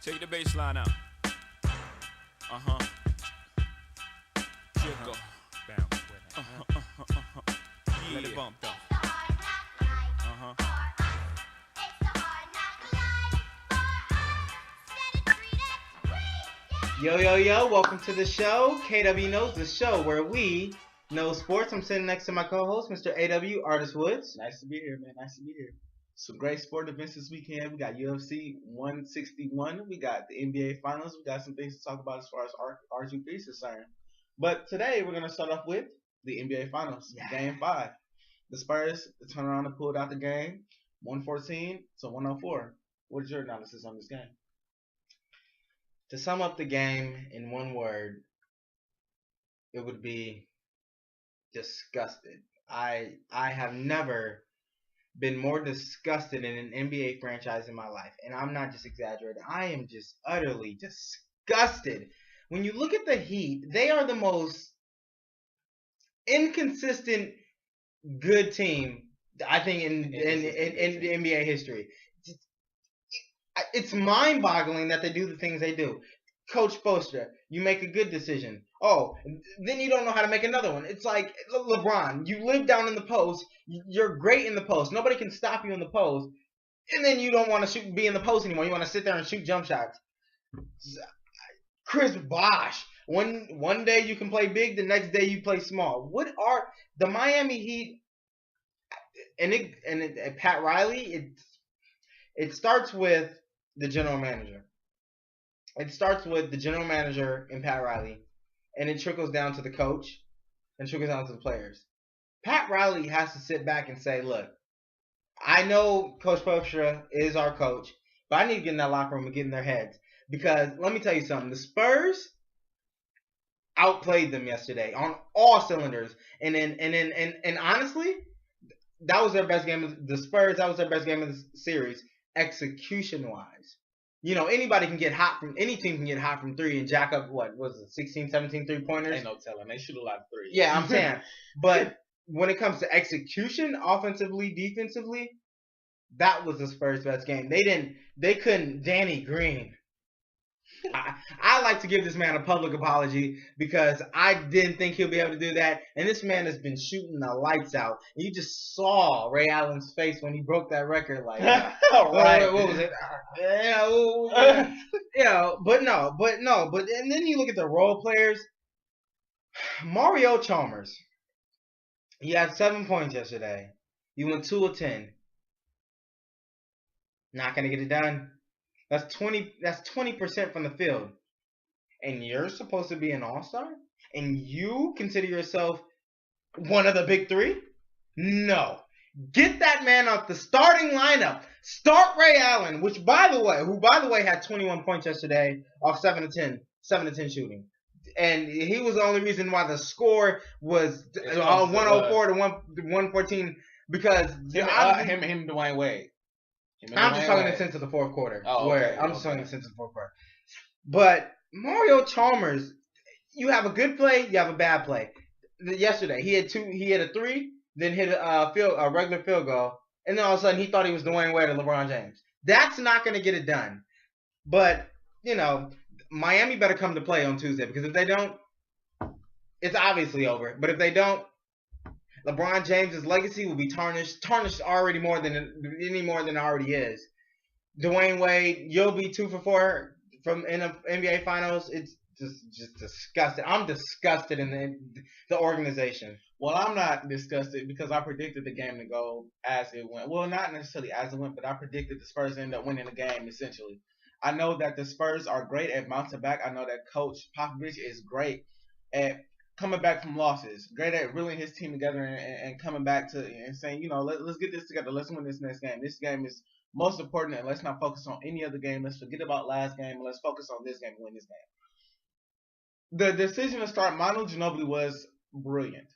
Take the bass line out. Uh-huh. Jiggle. Bounce with it. Yeah. Let it bump though. Uh-huh. Yo, welcome to the show. Kwknowz, the show where we know sports. I'm sitting next to my co-host, Mr. AW Artist Woods. Nice to be here, man. Nice to be here. Some great sport events this weekend. We got UFC 161. We got the NBA Finals. We got some things to talk about as far as RG3 is concerned. But today we're going to start off with the NBA Finals, Game 5. The Spurs turned around and pulled out the game, 114 to 104. What is your analysis on this game? To sum up the game in one word, it would be disgusted. I have never been more disgusted in an NBA franchise in my life. And I'm not just exaggerating. I am just utterly disgusted. When you look at the Heat, they are the most inconsistent good team, I think, in the NBA history. It's mind-boggling that they do the things they do. Coach Spoelstra, you make a good decision. Oh, then you don't know how to make another one. It's like LeBron. You live down in the post. You're great in the post. Nobody can stop you in the post. And then you don't want to be in the post anymore. You want to sit there and shoot jump shots. Chris Bosh. One day you can play big. The next day you play small. What are the Miami Heat and Pat Riley? It starts with the general manager. It starts with the general manager and Pat Riley, and it trickles down to the coach and trickles down to the players. Pat Riley has to sit back and say, look, I know Coach Spoelstra is our coach, but I need to get in that locker room and get in their heads. Because let me tell you something, the Spurs outplayed them yesterday on all cylinders. And honestly, that was their best game of the Spurs, that was their best game of the series, execution-wise. You know, any team can get hot from three and jack up, what was it, 16, 17 three-pointers? Ain't no telling. They shoot a lot of threes. Yeah, I'm saying. But when it comes to execution, offensively, defensively, that was the Spurs' best game. They couldn't, Danny Green. I like to give this man a public apology because I didn't think he'll be able to do that. And this man has been shooting the lights out. You just saw Ray Allen's face when he broke that record. Like, right. What was it? But and then you look at the role players. Mario Chalmers. He had 7 points yesterday. He went 2 of 10. Not gonna get it done. That's 20% from the field. And you're supposed to be an all-star? And you consider yourself one of the big three? No. Get that man off the starting lineup. Start Ray Allen, who by the way had 21 points yesterday off 7 of 10 shooting. And he was the only reason why the score was 104 to 114 because him and Dwayne Wade. I'm just talking in the sense of the fourth quarter. Oh, okay. I'm just talking in the sense of the fourth quarter. But Mario Chalmers, you have a good play, you have a bad play. Yesterday, he had a three, then hit a regular field goal, and then all of a sudden he thought he was Dwayne Wade or LeBron James. That's not going to get it done. But, you know, Miami better come to play on Tuesday because if they don't, it's obviously over. But if they don't, LeBron James' legacy will be tarnished already more than it already is. Dwayne Wade, you'll be 2 for 4 in the NBA Finals. It's just disgusting. I'm disgusted in the organization. Well, I'm not disgusted because I predicted the game to go as it went. Well, not necessarily as it went, but I predicted the Spurs ended up winning the game, essentially. I know that the Spurs are great at bouncing back. I know that Coach Popovich is great at coming back from losses, great at reeling his team together and coming back to and saying, you know, let's get this together. Let's win this next game. This game is most important, and let's not focus on any other game. Let's forget about last game, and let's focus on this game and win this game. The decision to start Manu Ginobili was brilliant.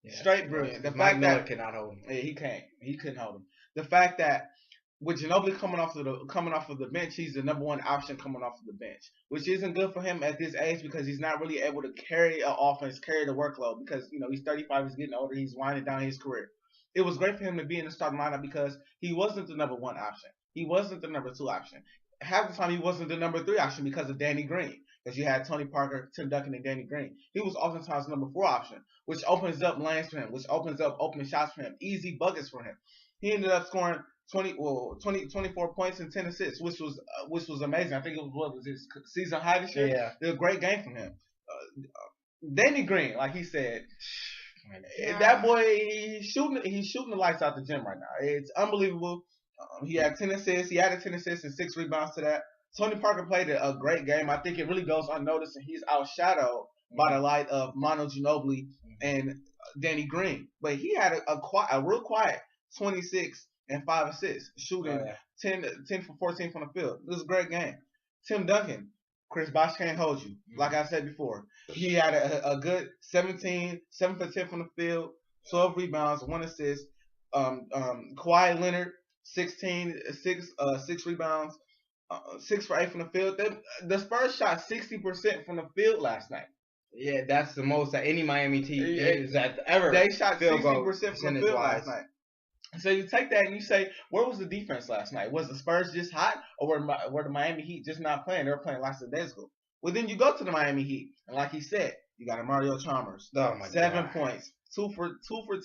Yeah, straight brilliant. The fact that cannot hold him. Yeah, he can't. He couldn't hold him. The fact that with Ginobili coming off of the bench, he's the number one option coming off of the bench, which isn't good for him at this age because he's not really able to carry an offense, carry the workload because, you know, he's 35, he's getting older, he's winding down his career. It was great for him to be in the starting lineup because he wasn't the number one option. He wasn't the number two option. half the time he wasn't the number 3 option because of Danny Green. Because you had Tony Parker, Tim Duncan, and Danny Green. He was oftentimes number 4 option, which opens up lanes for him, which opens up opening shots for him, easy buckets for him. He ended up scoring 24 points and 10 assists, which was amazing. I think it was what was his season high this year. Yeah. It was a great game from him. Danny Green, like he said, Yeah. that boy he's shooting the lights out the gym right now. It's unbelievable. He had 10 assists. He added 10 assists and 6 rebounds to that. Tony Parker played a great game. I think it really goes unnoticed, and he's outshadowed by the light of Manu Ginobili and Danny Green. But he had a real quiet 26 and 5 assists, shooting 10 for 14 from the field. It was a great game. Tim Duncan, Chris Bosh can't hold you. Like I said before, he had a good 17, 7 for 10 from the field, 12 rebounds, 1 assist. Kawhi Leonard, 6 rebounds, 6 for 8 from the field. The Spurs shot 60% from the field last night. Yeah, that's the most that any Miami team is that ever. They shot field goal 60% from the field last night. So you take that and you say, where was the defense last night? Was the Spurs just hot, or were the Miami Heat just not playing? They were playing lackadaisical. Well, then you go to the Miami Heat, and like he said, you got a Mario Chalmers, 7 points, 2 for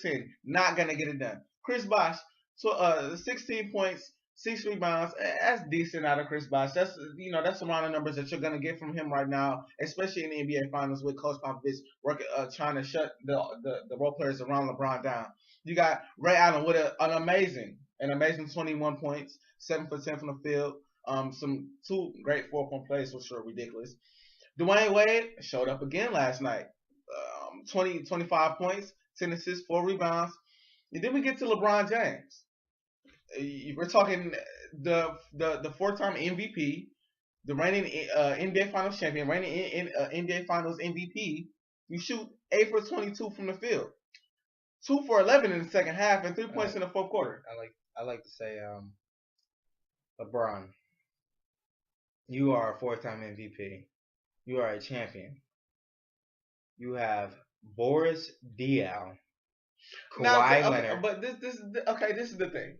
10, not gonna get it done. Chris Bosh, 16 points, 6 rebounds. That's decent out of Chris Bosh. That's the amount of numbers that you're gonna get from him right now, especially in the NBA Finals with Coach Popovich trying to shut the role players around LeBron down. You got Ray Allen with an amazing 21 points, 7 for 10 from the field. Some 2 great 4-point plays, which were ridiculous. Dwayne Wade showed up again last night. 25 points, 10 assists, 4 rebounds. And then we get to LeBron James. We're talking the 4-time MVP, the reigning NBA Finals champion, reigning NBA Finals MVP. You shoot 8 for 22 from the field, 2 for 11 in the second half, and 3 points in the fourth quarter. I like to say, LeBron, you are a 4-time MVP. You are a champion. You have Boris Diaw, Kawhi Leonard. But this is the thing.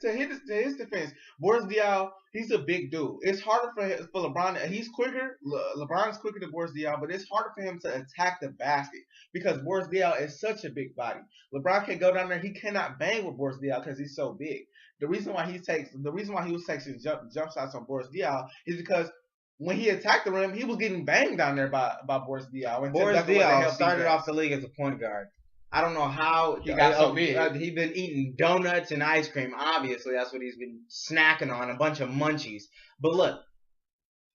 To his defense, Boris Diaw, he's a big dude. It's harder for LeBron. He's quicker. LeBron's quicker than Boris Diaw, but it's harder for him to attack the basket because Boris Diaw is such a big body. LeBron can go down there. He cannot bang with Boris Diaw because he's so big. The reason why he was taking jump shots on Boris Diaw is because when he attacked the rim, he was getting banged down there by Boris Diaw. Boris Diaw started off the league as a point guard. I don't know how he got so big. He's been eating donuts and ice cream. Obviously, that's what he's been snacking on, a bunch of munchies. But look,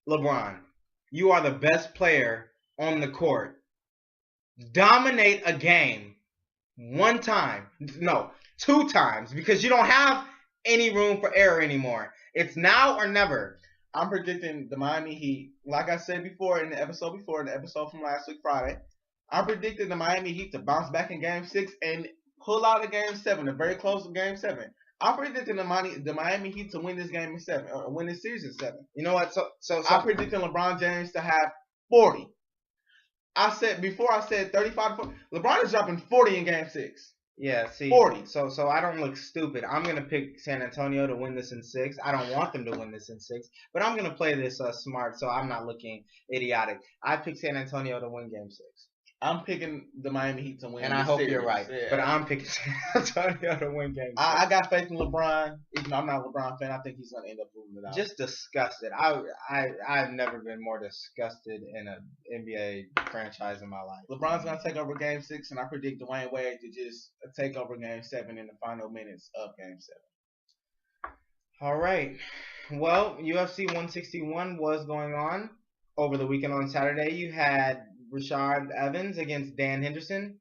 LeBron, you are the best player on the court. Dominate a game 1 time. No, 2 times, because you don't have any room for error anymore. It's now or never. I'm predicting the Miami Heat, like I said before in the episode from last week, Friday, I'm predicting the Miami Heat to bounce back in Game 6 and pull out a Game 7, a very close Game 7. I'm predicting the Miami Heat to win this game in 7, or win this series in 7. You know what? So I'm predicting LeBron James to have 40. I said 35 to 40. LeBron is dropping 40 in Game 6. Yeah, see, 40. So I don't look stupid. I'm gonna pick San Antonio to win this in 6. I don't want them to win this in 6, but I'm gonna play this smart, so I'm not looking idiotic. I pick San Antonio to win Game 6. I'm picking the Miami Heat to win. And I hope series. You're right. Yeah. But I'm picking San Antonio to win Game 6. I got faith in LeBron. Even though I'm not a LeBron fan, I think he's gonna end up moving it out. Just disgusted. I've never been more disgusted in an NBA franchise in my life. LeBron's gonna take over Game 6, and I predict Dwayne Wade to just take over Game 7 in the final minutes of Game 7. All right. Well, UFC 161 was going on over the weekend on Saturday. You had Rashad Evans against Dan Henderson.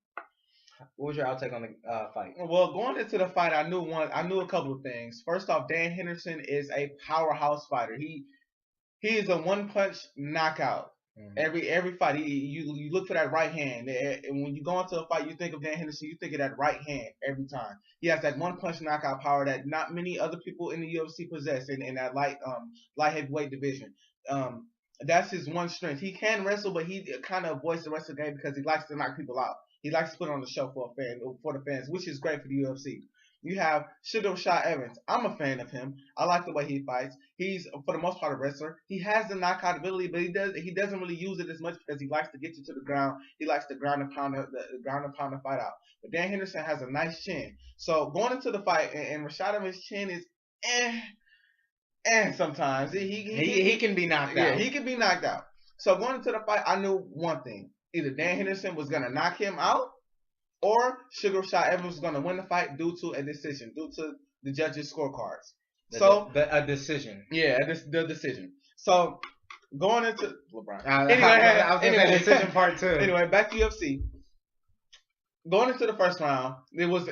What was your outtake on the fight? Well, going into the fight, I knew a couple of things. First off, Dan Henderson is a powerhouse fighter. He is a one-punch knockout. Mm-hmm. Every fight, you look for that right hand. And when you go into a fight, you think of Dan Henderson, you think of that right hand every time. He has that one-punch knockout power that not many other people in the UFC possess in that light heavyweight division. That's his one strength. He can wrestle, but he kind of avoids the rest of the game because he likes to knock people out. He likes to put on the show for the fans, which is great for the UFC. You have Rashad Evans. I'm a fan of him. I like the way he fights. He's for the most part a wrestler. He has the knockout ability, but he doesn't really use it as much because he likes to get you to the ground. He likes to ground and pound the fight out. But Dan Henderson has a nice chin. So going into the fight, and Rashad Evans' chin is sometimes He can be knocked out. Yeah, he can be knocked out. So going into the fight, I knew one thing: either Dan Henderson was gonna knock him out, or Rashad Evans was gonna win the fight due to a decision, due to the judges' scorecards. A decision. Yeah, the decision. So going into LeBron. I was gonna say decision part 2. Anyway, back to UFC. Going into the first round, it was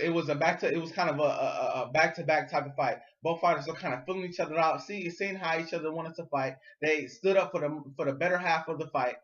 kind of a back-to-back type of fight. Both fighters were kind of filling each other out, seeing how each other wanted to fight. They stood up for the better half of the fight,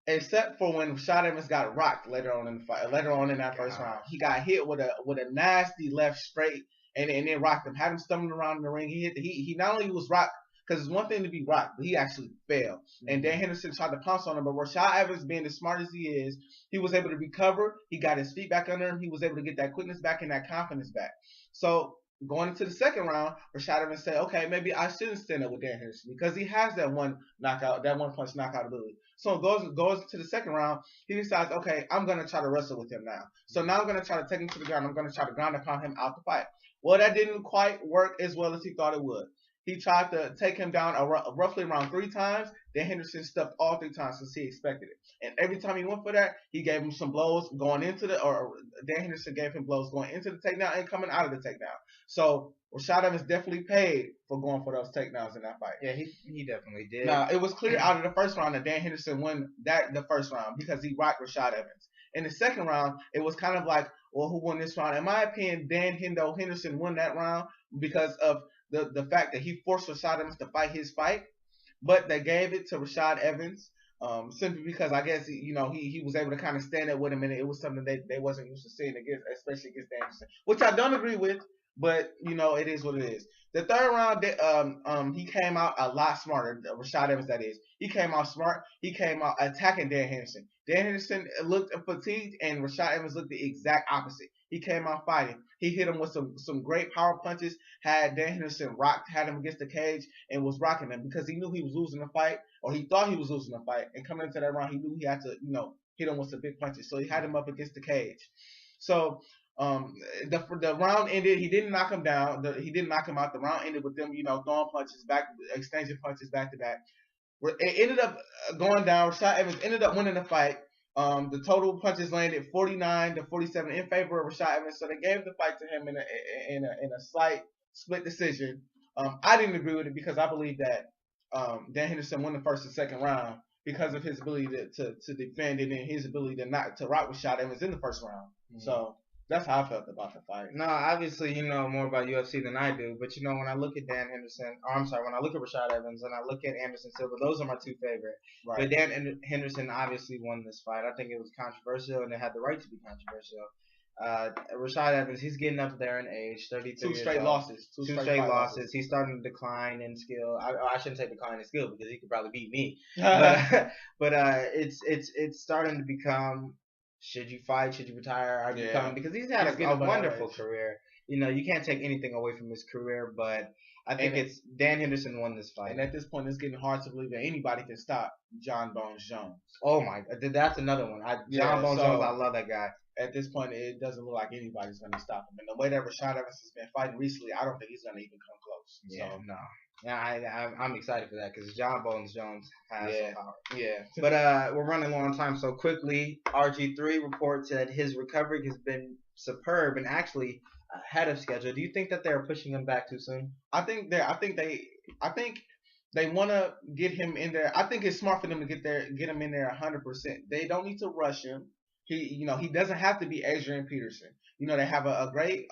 except for when Rashad Evans got rocked later on in the fight. Later on in that first round, he got hit with a nasty left straight, and it rocked him. Had him stumbling around in the ring. He not only was rocked, because it's one thing to be rocked, but he actually fell. And Dan Henderson tried to pounce on him, but Rashad Evans, being as smart as he is, he was able to recover. He got his feet back under him. He was able to get that quickness back and that confidence back. So going into the second round, Rashad Evans said, okay, maybe I shouldn't stand up with Dan Henderson because he has that one punch knockout ability. So it goes to the second round. He decides, okay, I'm going to try to wrestle with him now. So now I'm going to try to take him to the ground. I'm going to try to ground and pound him out the fight. Well, that didn't quite work as well as he thought it would. He tried to take him down roughly around 3 times. Dan Henderson stepped all 3 times since he expected it. And every time he went for that, he gave him some blows going into Dan Henderson gave him blows going into the takedown and coming out of the takedown. So Rashad Evans definitely paid for going for those takedowns in that fight. Yeah, he definitely did. Now, it was clear out of the first round that Dan Henderson won the first round because he rocked Rashad Evans. In the second round, it was kind of like, well, who won this round? In my opinion, Dan Henderson won that round because of the fact that he forced Rashad Evans to fight his fight, but they gave it to Rashad Evans simply because I guess he was able to kind of stand up with him, and it was something they wasn't used to seeing especially against Anderson, which I don't agree with, but it is what it is. The third round, he came out a lot smarter. Rashad Evans, that is, he came out smart. He came out attacking Dan Henderson. Dan Henderson looked fatigued, and Rashad Evans looked the exact opposite. He came out fighting. He hit him with some great power punches. Had Dan Henderson had him against the cage, and was rocking him because he knew he was losing the fight, or he thought he was losing the fight. And coming into that round, he knew he had to, hit him with some big punches. So he had him up against the cage. So the round ended. He didn't knock him down. He didn't knock him out. The round ended with them, throwing punches back, exchanging punches back to back. It ended up going down. Rashad Evans ended up winning the fight. The total punches landed 49-47 in favor of Rashad Evans, so they gave the fight to him in a slight split decision. I didn't agree with it because I believe that Dan Henderson won the first and second round because of his ability to defend and then his ability to rock Rashad Evans in the first round. Mm-hmm. So that's how I felt about the fight. No, obviously you know more about UFC than I do, but when I look at when I look at Rashad Evans and I look at Anderson Silva, those are my 2 favorite. Right. But Dan Henderson obviously won this fight. I think it was controversial, and it had the right to be controversial. Rashad Evans, he's getting up there in age, 32 2 straight losses. 2 straight losses. He's starting to decline in skill. I shouldn't say decline in skill because he could probably beat me. but it's starting to become, should you fight? Should you retire? Are you coming? Because he's had a wonderful career. You can't take anything away from his career, but I think it's Dan Henderson won this fight. And at this point, it's getting hard to believe that anybody can stop John Bones Jones. Oh my, that's another one. John Bones Jones, I love that guy. At this point, it doesn't look like anybody's going to stop him. And the way that Rashad Evans has been fighting recently, I don't think he's going to even come close. Yeah, so, no. Yeah, I'm excited for that because John Bones Jones has some power. Yeah. But we're running low on time, so quickly, RG3 reports that his recovery has been superb and actually ahead of schedule. Do you think that they're pushing him back too soon? I think they want to get him in there. I think it's smart for them to get him in there 100%. They don't need to rush him. He doesn't have to be Adrian Peterson. They have a great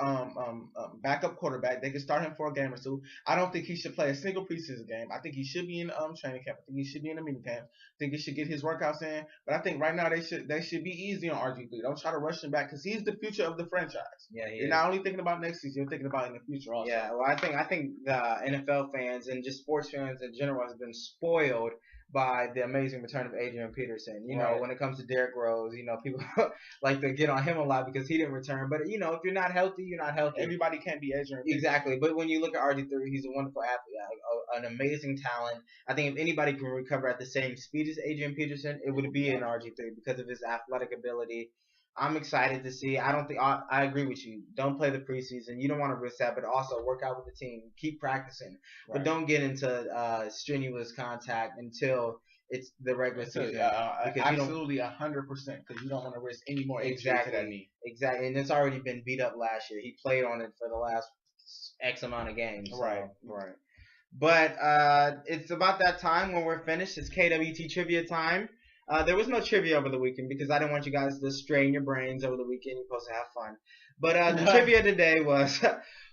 backup quarterback. They can start him for a game or 2. I don't think he should play a single preseason game. I think he should be in training camp. I think he should be in a mini camp. I think he should get his workouts in. But I think right now they should be easy on RG3. Don't try to rush him back because he's the future of the franchise. Yeah, you're not only thinking about next season, you're thinking about in the future also. Yeah, well, I think the NFL fans and just sports fans in general has been spoiled by the amazing return of Adrian Peterson. You know, Right. when it comes to Derrick Rose, you know, people like to get on him a lot because he didn't return. But, you know, if you're not healthy, you're not healthy. Everybody can't be Adrian. Exactly. But when you look at RG3, he's a wonderful athlete, an amazing talent. I think if anybody can recover at the same speed as Adrian Peterson, it would be an RG3 because of his athletic ability. I'm excited to see. I agree with you. Don't play the preseason. You don't want to risk that, but also work out with the team. Keep practicing, but Right. don't get into strenuous contact until it's the regular season. Because you don't- Absolutely 100%, because you don't want to risk any more injury to that Exactly. knee. Exactly, and it's already been beat up last year. He played on it for the last X amount of games. So. Right. Right. But it's about that time when we're finished. It's KWT trivia time. There was no trivia over the weekend because I didn't want you guys to strain your brains over the weekend. You're supposed to have fun. But the trivia today was,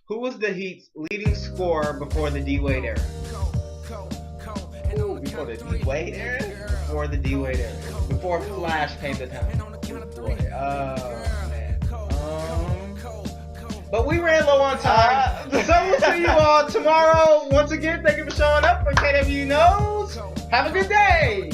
who was the Heat's leading scorer before the D-Wade era? Ooh, before the D-Wade era? Before the D-Wade era. Before Flash came to town. Boy, man. But we ran low on time. So we'll see you all tomorrow. Once again, thank you for showing up for KW Knows. Have a good day.